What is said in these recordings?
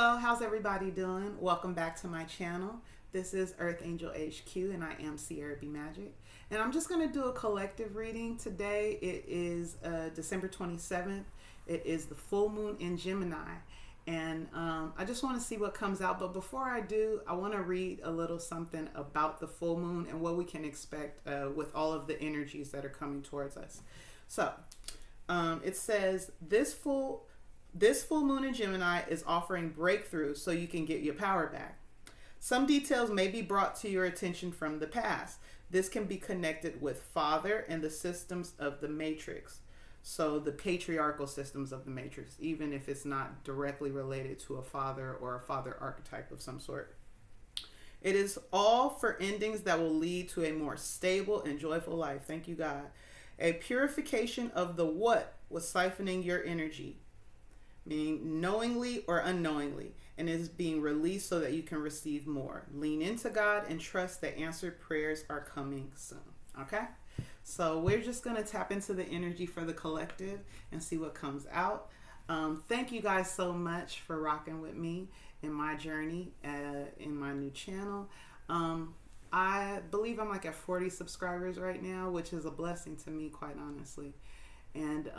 Hello, how's everybody doing? Welcome back to my channel. This is Earth Angel HQ and I am Sierra B Magic. And I'm just going to do a collective reading today. It is December 27th. It is the full moon in Gemini. And I just want to see what comes out. But before I do, I want to read a little something about the full moon and what we can expect with all of the energies that are coming towards us. So it says, this full moon in Gemini is offering breakthrough so you can get your power back. Some details may be brought to your attention from the past. This can be connected with father and the systems of the matrix. So the patriarchal systems of the matrix, even if it's not directly related to a father or a father archetype of some sort. It is all for endings that will lead to a more stable and joyful life. Thank you, God. A purification of the what was siphoning your energy, meaning knowingly or unknowingly, and is being released so that you can receive more. Lean into God and trust that answered prayers are coming soon. Okay? So we're just going to tap into the energy for the collective and see what comes out. Thank you guys so much for rocking with me in my journey in my new channel. I believe I'm like at 40 subscribers right now, which is a blessing to me, quite honestly. And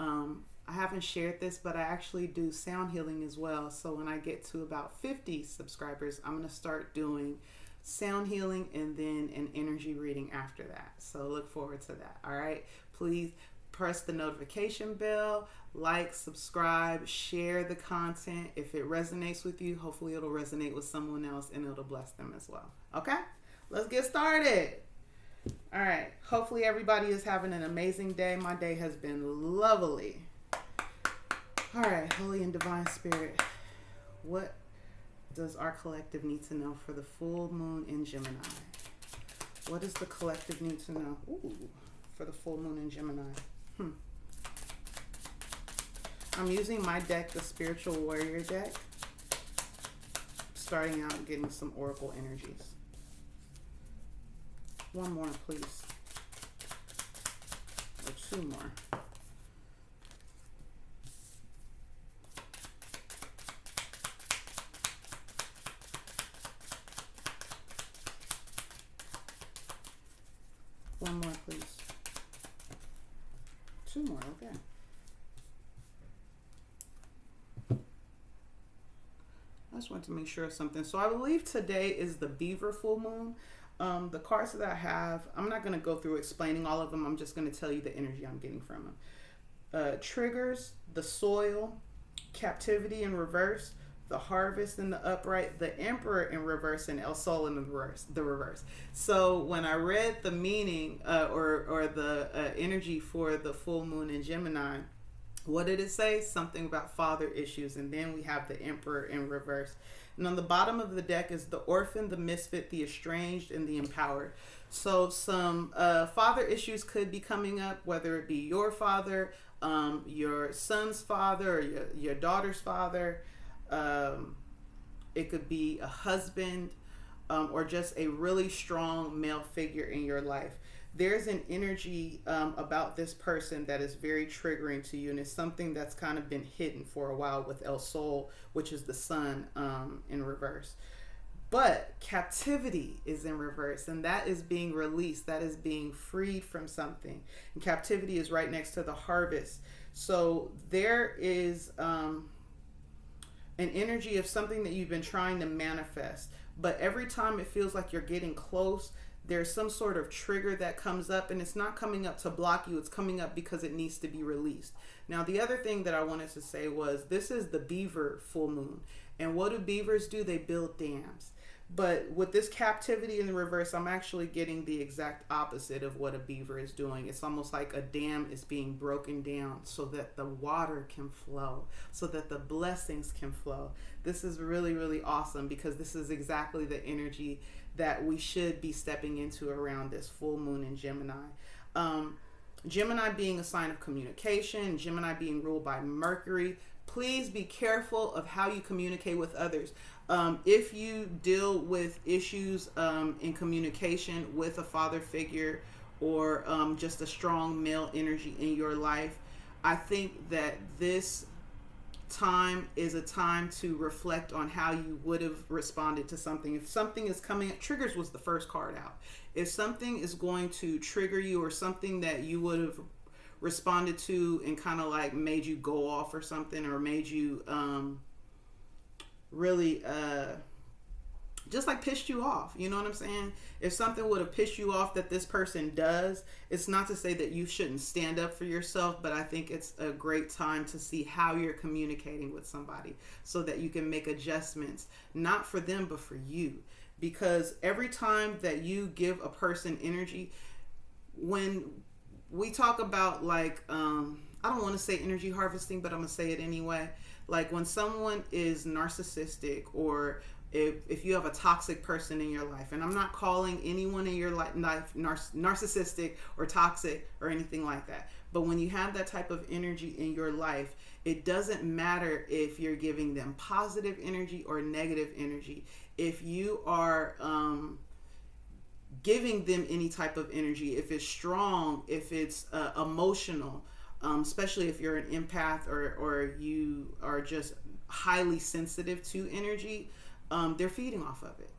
I haven't shared this, but I actually do sound healing as well. So when I get to about 50 subscribers, I'm going to start doing sound healing and then an energy reading after that. So look forward to that. All right. Please press the notification bell, like, subscribe, share the content. If it resonates with you, hopefully it'll resonate with someone else and it'll bless them as well. Okay. Let's get started. All right. Hopefully everybody is having an amazing day. My day has been lovely. All right, Holy and Divine Spirit, what does our collective need to know for the full moon in Gemini? What does the collective need to know for the full moon in Gemini? I'm using my deck, the Spiritual Warrior deck, starting out getting some oracle energies. One more, please. Or two more. One more, please. Two more, okay. I just want to make sure of something. So I believe today is the Beaver full moon. The cards that I have, I'm not going to go through explaining all of them. I'm just going to tell you the energy I'm getting from them. Triggers, the soil, captivity in reverse, the harvest in the upright, the emperor in reverse, and El Sol in the reverse. So when I read the meaning or the energy for the full moon in Gemini, what did it say? Something about father issues. And then we have the emperor in reverse. And on the bottom of the deck is the orphan, the misfit, the estranged, and the empowered. So some father issues could be coming up, whether it be your father, your son's father, or your daughter's father. It could be a husband, or just a really strong male figure in your life. There's an energy about this person that is very triggering to you, and it's something that's kind of been hidden for a while with El Sol, which is the sun in reverse. But captivity is in reverse, and that is being released. That is being freed from something. And captivity is right next to the harvest. So there is an energy of something that you've been trying to manifest, but every time it feels like you're getting close, there's some sort of trigger that comes up, and it's not coming up to block you. It's coming up because it needs to be released. Now, the other thing that I wanted to say was this is the Beaver full moon. And what do beavers do? They build dams. But with this captivity in the reverse, I'm actually getting the exact opposite of what a beaver is doing. It's almost like a dam is being broken down so that the water can flow, so that the blessings can flow. This is really, really awesome because this is exactly the energy that we should be stepping into around this full moon in Gemini. Gemini being a sign of communication, Gemini being ruled by Mercury. Please be careful of how you communicate with others. If you deal with issues in communication with a father figure or just a strong male energy in your life, I think that this time is a time to reflect on how you would have responded to something. If something is coming, triggers was the first card out. If something is going to trigger you, or something that you would have responded to and kind of like made you go off or something, or made you really just like pissed you off, you know what I'm saying? If something would have pissed you off that this person does, it's not to say that you shouldn't stand up for yourself, but I think it's a great time to see how you're communicating with somebody so that you can make adjustments, not for them, but for you. Because every time that you give a person energy, when we talk about like, I don't want to say energy harvesting, but I'm going to say it anyway. Like when someone is narcissistic, or if you have a toxic person in your life, and I'm not calling anyone in your life narcissistic or toxic or anything like that, but when you have that type of energy in your life, it doesn't matter if you're giving them positive energy or negative energy. If you are giving them any type of energy, if it's strong, if it's emotional, especially if you're an empath, or you are just highly sensitive to energy, they're feeding off of it,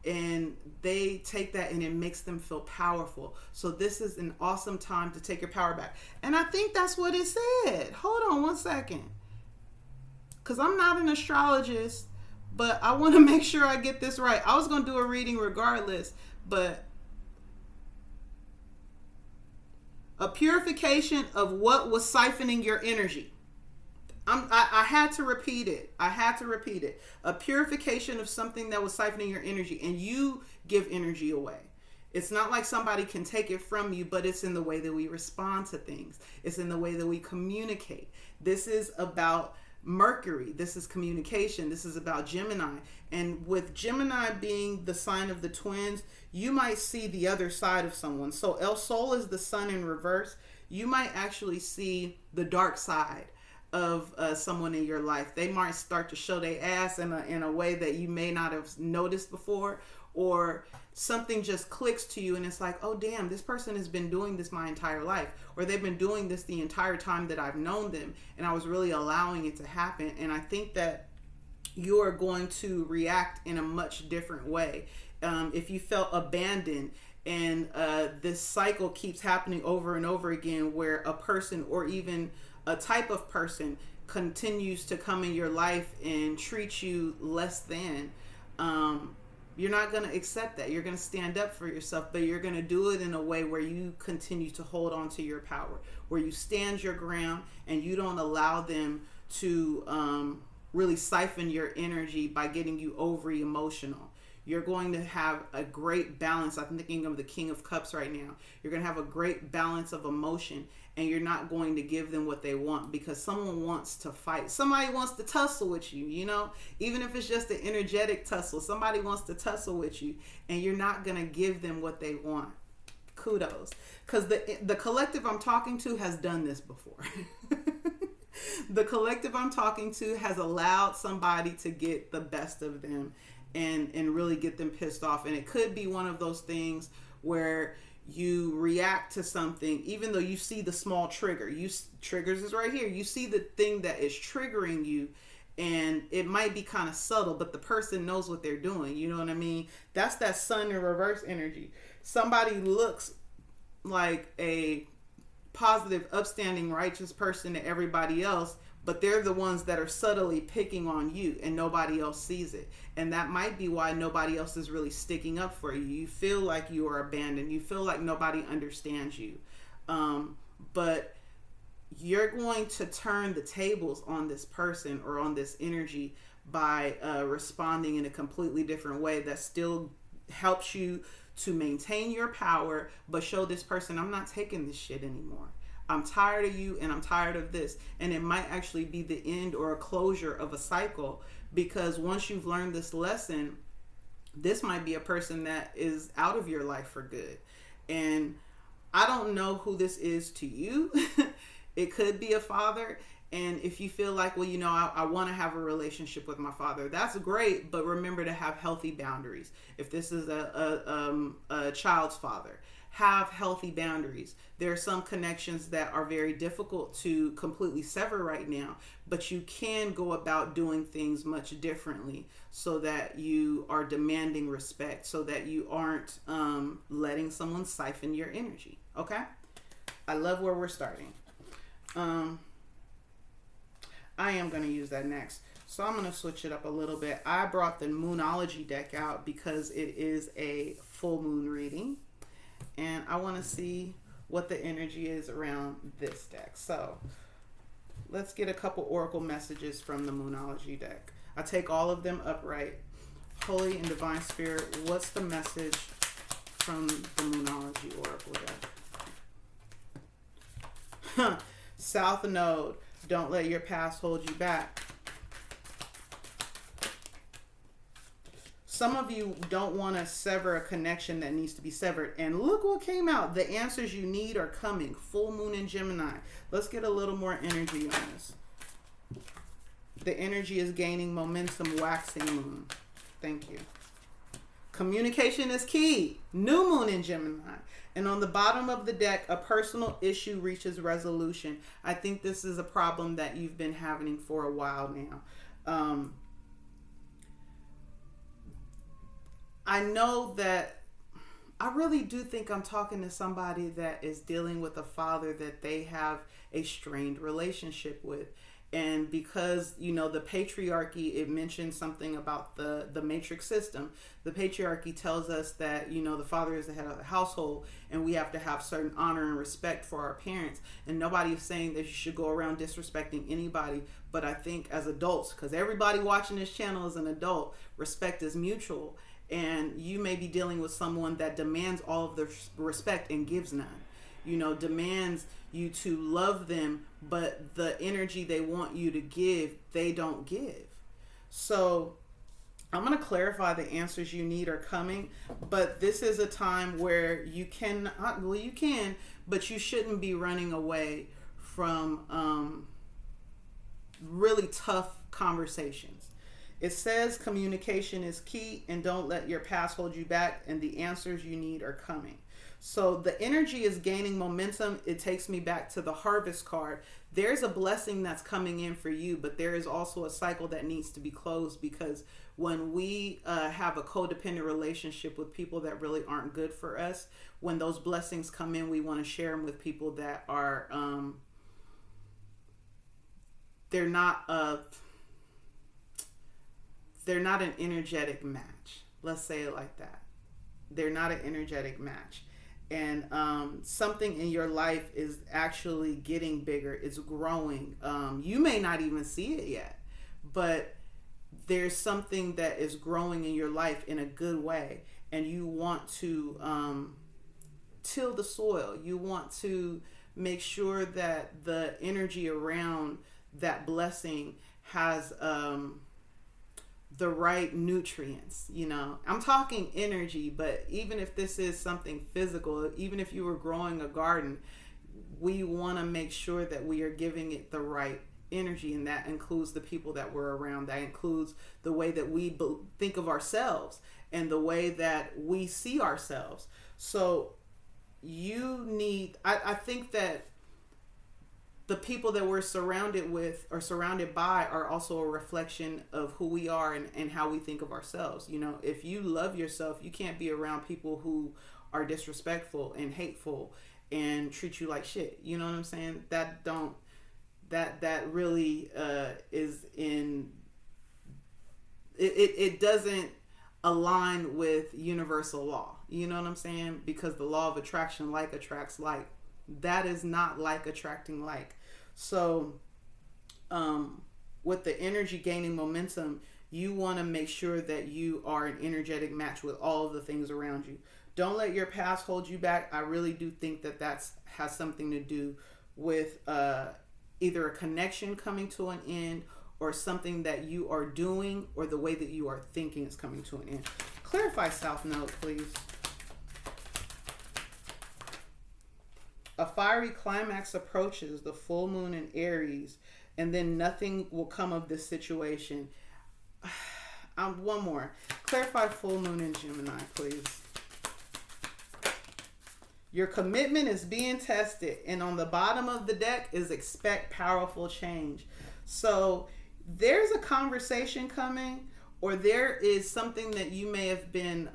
and they take that and it makes them feel powerful. So this is an awesome time to take your power back. And I think that's what it said. Hold on one second, because I'm not an astrologist, but I want to make sure I get this right. I was going to do a reading regardless, but a purification of what was siphoning your energy. I had to repeat it. A purification of something that was siphoning your energy, and you give energy away. It's not like somebody can take it from you, but it's in the way that we respond to things. It's in the way that we communicate. This is about Mercury. This is communication. This is about Gemini. And with Gemini being the sign of the twins, you might see the other side of someone. So El Sol is the sun in reverse. You might actually see the dark side of someone in your life. They might start to show their ass in a way that you may not have noticed before, or something just clicks to you and it's like, oh damn, this person has been doing this my entire life, or they've been doing this the entire time that I've known them, and I was really allowing it to happen. And I think that you are going to react in a much different way. If you felt abandoned, and this cycle keeps happening over and over again, where a person or even a type of person continues to come in your life and treat you less than, you're not going to accept that. You're going to stand up for yourself, but you're going to do it in a way where you continue to hold on to your power, where you stand your ground and you don't allow them to really siphon your energy by getting you overly emotional. You're going to have a great balance. I'm thinking of the King of Cups right now. You're going to have a great balance of emotion, and you're not going to give them what they want, because someone wants to fight. Somebody wants to tussle with you, you know, even if it's just an energetic tussle. Somebody wants to tussle with you, and you're not going to give them what they want. Kudos. Because the collective I'm talking to has done this before. The collective I'm talking to has allowed somebody to get the best of them and really get them pissed off. And it could be one of those things where you react to something, even though you see the small trigger. Triggers is right here. You see the thing that is triggering you, and it might be kind of subtle, but the person knows what they're doing. You know what I mean? That's that sun in reverse energy. Somebody looks like a positive, upstanding, righteous person to everybody else, but they're the ones that are subtly picking on you, and nobody else sees it. And that might be why nobody else is really sticking up for you. You feel like you are abandoned. You feel like nobody understands you. But you're going to turn the tables on this person or on this energy by responding in a completely different way that still helps you to maintain your power, but show this person, I'm not taking this shit anymore. I'm tired of you, and I'm tired of this. And it might actually be the end or a closure of a cycle, because once you've learned this lesson, this might be a person that is out of your life for good. And I don't know who this is to you. It could be a father. And if you feel like, well, you know, I want to have a relationship with my father, that's great. But remember to have healthy boundaries. If this is a child's father, have healthy boundaries. There are some connections that are very difficult to completely sever right now, but you can go about doing things much differently so that you are demanding respect, so that you aren't letting someone siphon your energy. Okay? I love where we're starting. I am going to use that next. So I'm going to switch it up a little bit. I brought the Moonology deck out because it is a full moon reading. And I want to see what the energy is around this deck. So let's get a couple oracle messages from the Moonology deck. I take all of them upright. Holy and Divine Spirit, what's the message from the Moonology oracle deck? South Node, don't let your past hold you back. Some of you don't want to sever a connection that needs to be severed. And look what came out. The answers you need are coming. Full moon in Gemini. Let's get a little more energy on this. The energy is gaining momentum, waxing moon. Thank you. Communication is key. New moon in Gemini. And on the bottom of the deck, a personal issue reaches resolution. I think this is a problem that you've been having for a while now. I know that I really do think I'm talking to somebody that is dealing with a father that they have a strained relationship with. And because, you know, the patriarchy, it mentions something about the matrix system. The patriarchy tells us that, you know, the father is the head of the household and we have to have certain honor and respect for our parents. And nobody is saying that you should go around disrespecting anybody. But I think as adults, because everybody watching this channel is an adult, respect is mutual. And you may be dealing with someone that demands all of the respect and gives none. You know, demands you to love them, but the energy they want you to give, they don't give. So I'm going to clarify the answers you need are coming, but this is a time where you can, well, you can, but you shouldn't be running away from really tough conversations. It says communication is key and don't let your past hold you back, and the answers you need are coming. So the energy is gaining momentum. It takes me back to the harvest card. There's a blessing that's coming in for you, but there is also a cycle that needs to be closed, because when we have a codependent relationship with people that really aren't good for us, when those blessings come in, we want to share them with people that are, they're not an energetic match. Let's say it like that. They're not an energetic match. And something in your life is actually getting bigger. It's growing. You may not even see it yet, but there's something that is growing in your life in a good way. And you want to till the soil. You want to make sure that the energy around that blessing has the right nutrients. You know, I'm talking energy, but even if this is something physical, even if you were growing a garden, we want to make sure that we are giving it the right energy, and that includes the people that we're around. That includes the way that we think of ourselves and the way that we see ourselves. So you need, I think that the people that we're surrounded with or surrounded by are also a reflection of who we are and how we think of ourselves. You know, if you love yourself, you can't be around people who are disrespectful and hateful and treat you like shit. You know what I'm saying? That really is in, it doesn't align with universal law. You know what I'm saying? Because the law of attraction, like attracts like. That is not like attracting like. So with the energy gaining momentum, you want to make sure that you are an energetic match with all of the things around you. Don't let your past hold you back. I really do think that has something to do with either a connection coming to an end, or something that you are doing, or the way that you are thinking is coming to an end. Clarify South Node, please. A fiery climax approaches, the full moon in Aries, and then nothing will come of this situation. One more. Clarify full moon in Gemini, please. Your commitment is being tested. And on the bottom of the deck is expect powerful change. So there's a conversation coming, or there is something that you may have been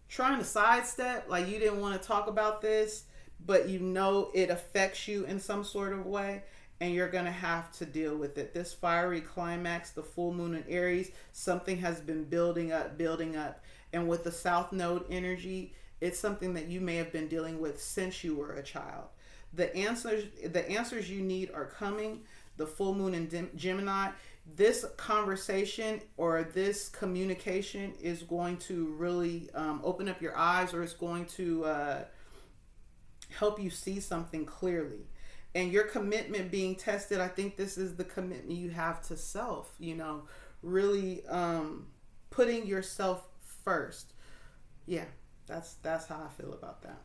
trying to sidestep. Like you didn't want to talk about this, but you know it affects you in some sort of way. And you're going to have to deal with it. This fiery climax, the full moon in Aries, something has been building up. And with the South Node energy, it's something that you may have been dealing with since you were a child. The answers you need are coming. The full moon in Gemini, this conversation or this communication is going to really open up your eyes, or it's going to help you see something clearly. And your commitment being tested, I think this is the commitment you have to self, really putting yourself first. Yeah, that's how I feel about that.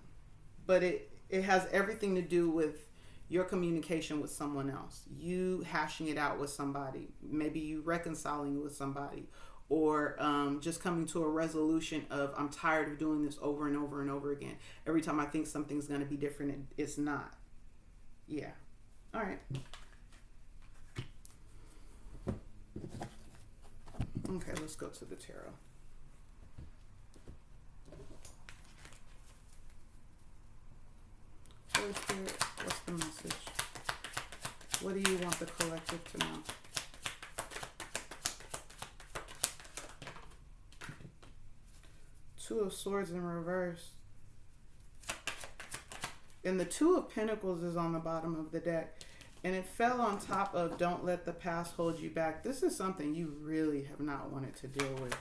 But it has everything to do with your communication with someone else, you hashing it out with somebody, maybe you reconciling with somebody, or just coming to a resolution of, I'm tired of doing this over and over and over again. Every time I think something's going to be different, it's not. Yeah. All right. Okay, let's go to the tarot. Holy Spirit, what's the message? What do you want the collective to know? Two of Swords in reverse. And the Two of Pentacles is on the bottom of the deck. And it fell on top of don't let the past hold you back. This is something you really have not wanted to deal with.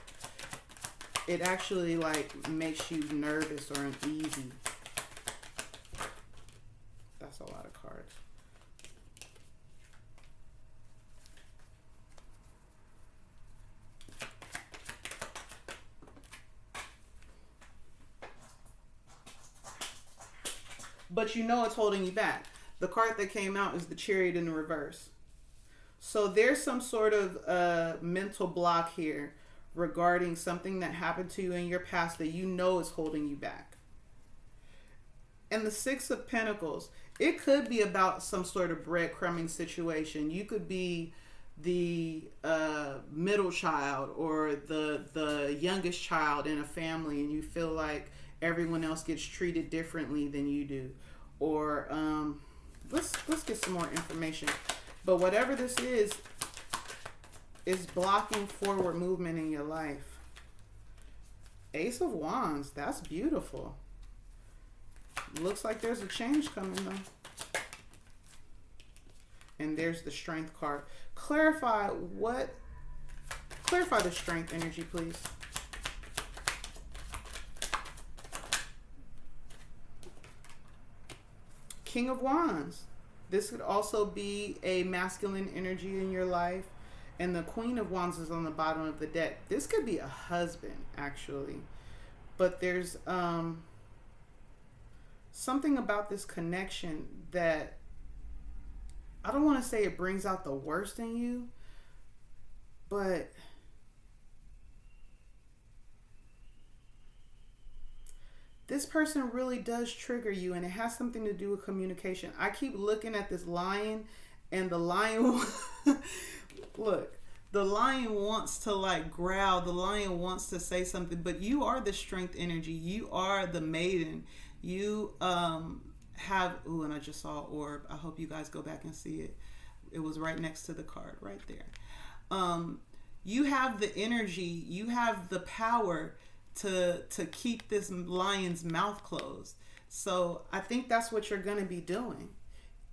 It actually makes you nervous or uneasy. That's a lot of cards. But it's holding you back. The card that came out is the Chariot in the reverse. So there's some sort of mental block here regarding something that happened to you in your past that is holding you back. And the Six of Pentacles, it could be about some sort of breadcrumbing situation. You could be the middle child or the youngest child in a family, and you feel like everyone else gets treated differently than you do. Or let's get some more information. But whatever this is blocking forward movement in your life. Ace of Wands, that's beautiful. Looks like there's a change coming though. And there's the Strength card. Clarify the Strength energy, please. King of Wands. This could also be a masculine energy in your life. And the Queen of Wands is on the bottom of the deck. This could be a husband, actually. But there's something about this connection that I don't want to say it brings out the worst in you, but this person really does trigger you, and it has something to do with communication. I keep looking at this lion, and the lion, look, the lion wants to growl. The lion wants to say something, but you are the Strength energy. You are the maiden. You have, and I just saw orb. I hope you guys go back and see it. It was right next to the card right there. You have the energy. You have the power to keep this lion's mouth closed. So I think that's what you're going to be doing.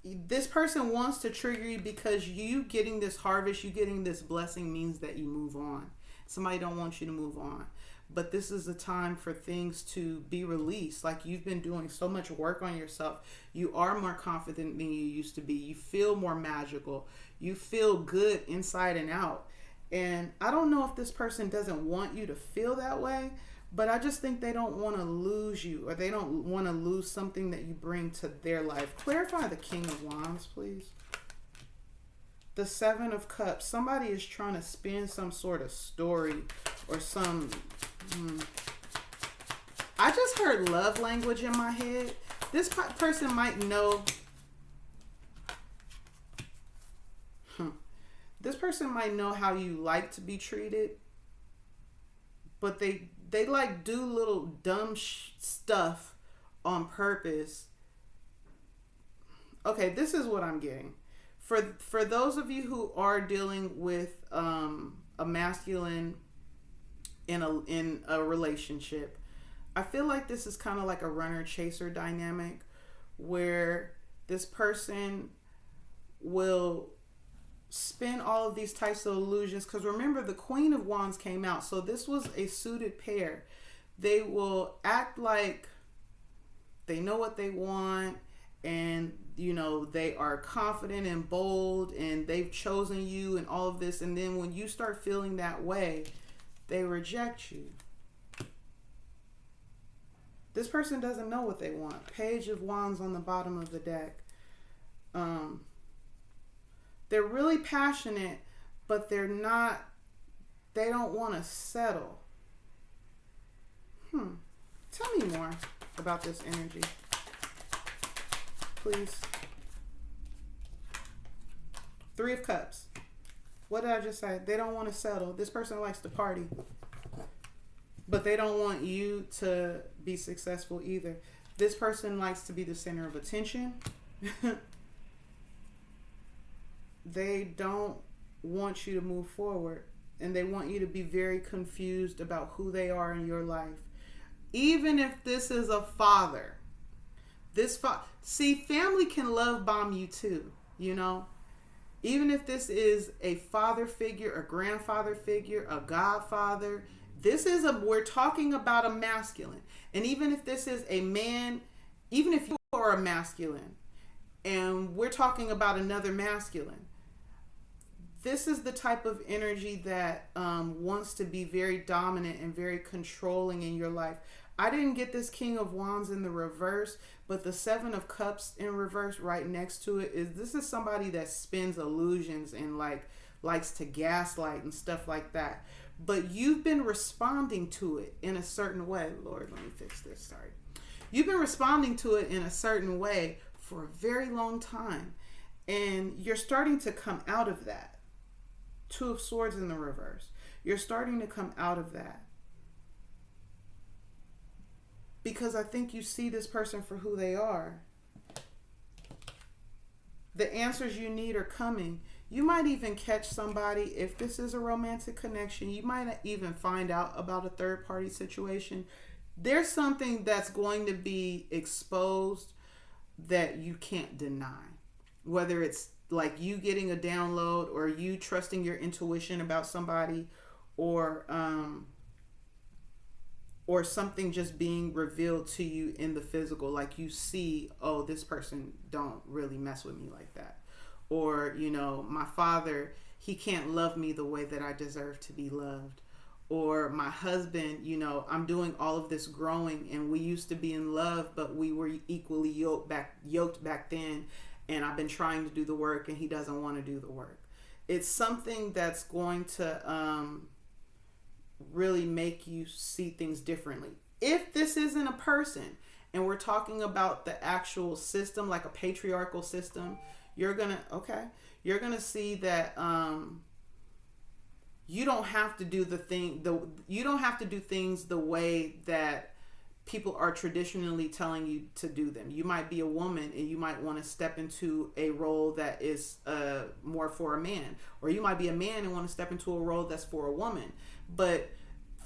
This person wants to trigger you because you getting this harvest, you getting this blessing means that you move on. Somebody don't want you to move on. But this is a time for things to be released. Like you've been doing so much work on yourself. You are more confident than you used to be. You feel more magical. You feel good inside and out. And I don't know if this person doesn't want you to feel that way, but I just think they don't want to lose you, or they don't want to lose something that you bring to their life. Clarify the King of Wands, please. The Seven of Cups. Somebody is trying to spin some sort of story or some... I just heard love language in my head. This person might know. This person might know how you like to be treated, but they like do little dumb stuff on purpose. Okay, this is what I'm getting. For those of you who are dealing with a masculine in a relationship, I feel like this is kind of like a runner chaser dynamic, where this person will spin all of these types of illusions, because remember, the Queen of Wands came out, so this was a suited pair. They will act like they know what they want, and they are confident and bold, and they've chosen you and all of this, and then when you start feeling that way, they reject you. This person doesn't know what they want. Page of Wands on the bottom of the deck. They're really passionate, but they don't want to settle. Tell me more about this energy, please. Three of Cups. What did I just say? They don't want to settle. This person likes to party, but they don't want you to be successful either. This person likes to be the center of attention. They don't want you to move forward, and they want you to be very confused about who they are in your life. Even if this is a father, see, family can love bomb you too, Even if this is a father figure, a grandfather figure, a godfather, we're talking about a masculine. And even if this is a man, even if you are a masculine, and we're talking about another masculine, this is the type of energy that wants to be very dominant and very controlling in your life. I didn't get this King of Wands in the reverse, but the Seven of Cups in reverse right next to it this is somebody that spins illusions and likes to gaslight and stuff like that. But you've been responding to it in a certain way. Lord, let me fix this. Sorry. You've been responding to it in a certain way for a very long time, and you're starting to come out of that. Two of Swords in the reverse. You're starting to come out of that, because I think you see this person for who they are. The answers you need are coming. You might even catch somebody, if this is a romantic connection, you might even find out about a third party situation. There's something that's going to be exposed that you can't deny. Whether it's like you getting a download, or you trusting your intuition about somebody, or something just being revealed to you in the physical, like you see, oh, this person don't really mess with me like that. Or, my father, he can't love me the way that I deserve to be loved. Or my husband, I'm doing all of this growing, and we used to be in love, but we were equally yoked back then, and I've been trying to do the work, and he doesn't want to do the work. It's something that's going to really make you see things differently. If this isn't a person, and we're talking about the actual system, like a patriarchal system, you're gonna see that you don't have to do you don't have to do things the way that people are traditionally telling you to do them. You might be a woman, and you might want to step into a role that is more for a man, or you might be a man and want to step into a role that's for a woman. But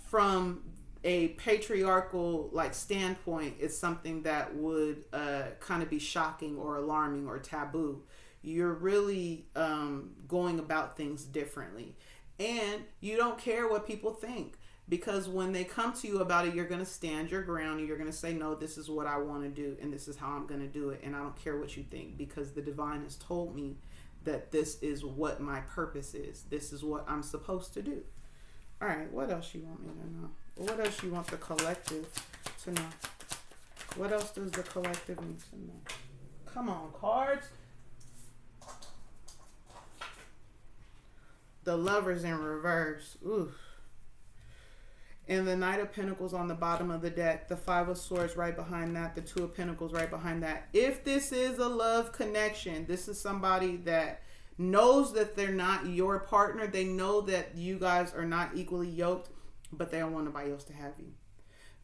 from a patriarchal standpoint, it's something that would kind of be shocking or alarming or taboo. You're really going about things differently, and you don't care what people think, because when they come to you about it, you're going to stand your ground, and you're going to say, no, this is what I want to do, and this is how I'm going to do it, and I don't care what you think, because the divine has told me that this is what my purpose is. This is what I'm supposed to do. All right, what else you want me to know? What else you want the collective to know? What else does the collective need to know? Come on, cards. The Lovers in reverse. Oof. And the Knight of Pentacles on the bottom of the deck, the Five of Swords right behind that, the Two of Pentacles right behind that. If this is a love connection, this is somebody that knows that they're not your partner. They know that you guys are not equally yoked, but they don't want nobody else to have you.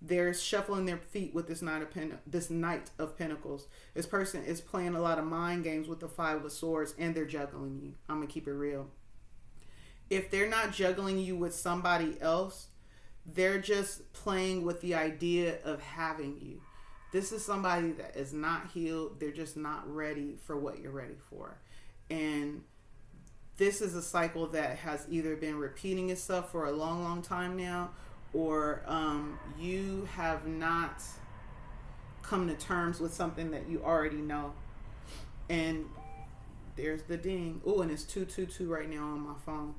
They're shuffling their feet with this Knight of Pentacles. This person is playing a lot of mind games with the Five of Swords, and they're juggling you. I'm going to keep it real. If they're not juggling you with somebody else, they're just playing with the idea of having you. This is somebody that is not healed. They're just not ready for what you're ready for. And this is a cycle that has either been repeating itself for a long, long time now, or you have not come to terms with something that you already know. And there's the ding. Oh, and it's 222 right now on my phone.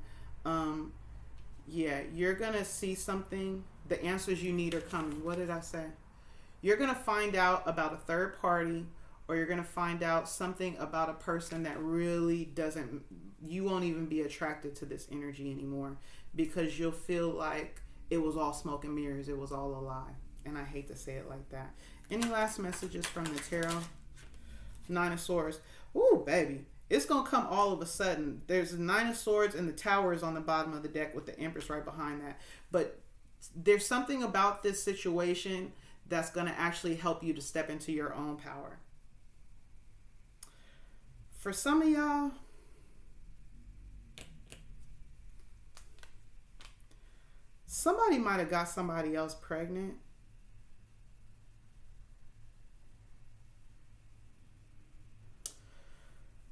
Yeah, you're going to see something. The answers you need are coming. What did I say? You're going to find out about a third party, or you're going to find out something about a person that really doesn't, you won't even be attracted to this energy anymore, because you'll feel like it was all smoke and mirrors. It was all a lie. And I hate to say it like that. Any last messages from the tarot? Nine of Swords. Ooh, baby. It's going to come all of a sudden. There's the Nine of Swords and the Tower is on the bottom of the deck with the Empress right behind that. But there's something about this situation that's going to actually help you to step into your own power. For some of y'all, somebody might have got somebody else pregnant.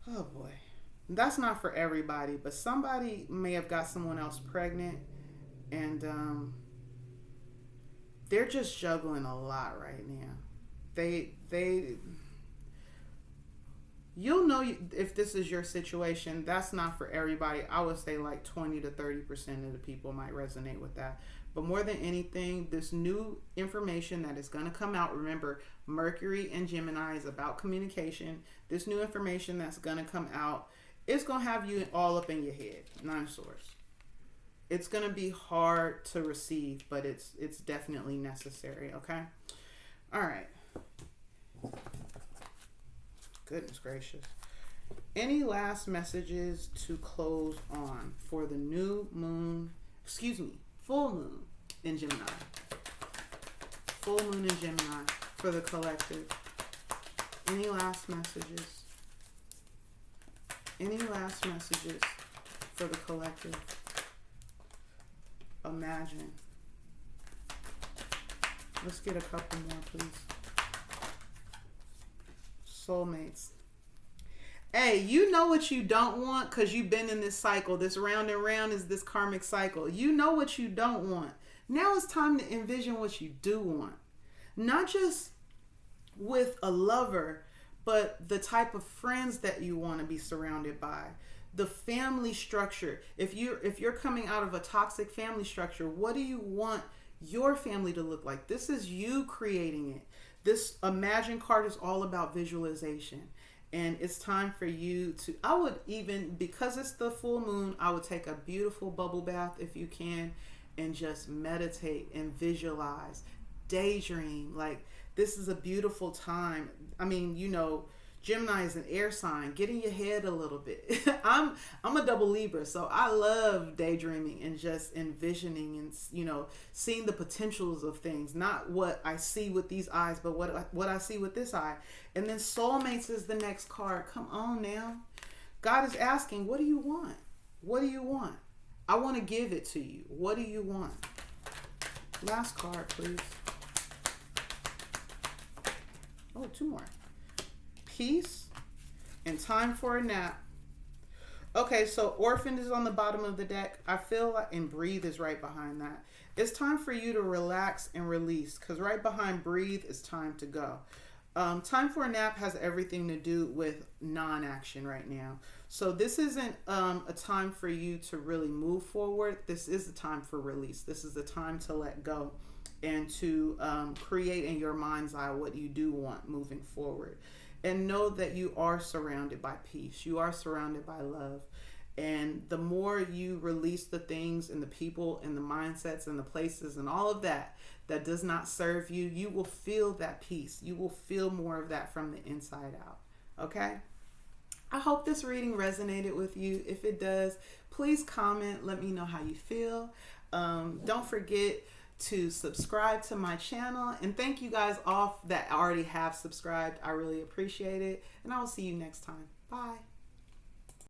Oh boy. That's not for everybody, but somebody may have got someone else pregnant, and they're just juggling a lot right now. You'll know if this is your situation. That's not for everybody. I would say like 20 to 30% of the people might resonate with that. But more than anything, this new information that is going to come out, remember, Mercury and Gemini is about communication. This new information that's going to come out, it's going to have you all up in your head. Nine of Swords. It's going to be hard to receive, but it's definitely necessary, okay? All right. Goodness gracious. Any last messages to close on for the full moon in Gemini? Full moon in Gemini for the collective. Any last messages? Any last messages for the collective? Imagine. Let's get a couple more, please. Soulmates. Hey, you know what you don't want because you've been in this cycle. This round and round is this karmic cycle. You know what you don't want. Now it's time to envision what you do want. Not just with a lover, but the type of friends that you want to be surrounded by. The family structure. If you're coming out of a toxic family structure, what do you want your family to look like? This is you creating it. This Imagine card is all about visualization. And it's time for you to, I would even, because it's the full moon, I would take a beautiful bubble bath if you can, and just meditate and visualize, daydream. Like, this is a beautiful time. I mean, you know, Gemini is an air sign. Get in your head a little bit. I'm a double Libra, so I love daydreaming and just envisioning and, you know, seeing the potentials of things. Not what I see with these eyes, but what I see with this eye. And then soulmates is the next card. Come on now. God is asking, what do you want? What do you want? I want to give it to you. What do you want? Last card, please. Oh, two more. Peace and time for a nap. Okay, so Orphaned is on the bottom of the deck. I feel like, and Breathe is right behind that. It's time for you to relax and release, because right behind Breathe is time to go. Time for a nap has everything to do with non-action right now. So this isn't a time for you to really move forward. This is the time for release. This is the time to let go and to create in your mind's eye what you do want moving forward. And know that you are surrounded by peace. You are surrounded by love. And the more you release the things and the people and the mindsets and the places and all of that that does not serve you, you will feel that peace. You will feel more of that from the inside out. Okay? I hope this reading resonated with you. If it does, please comment. Let me know how you feel. Don't forget to subscribe to my channel. And thank you guys all that already have subscribed. I really appreciate it. And I will see you next time. Bye.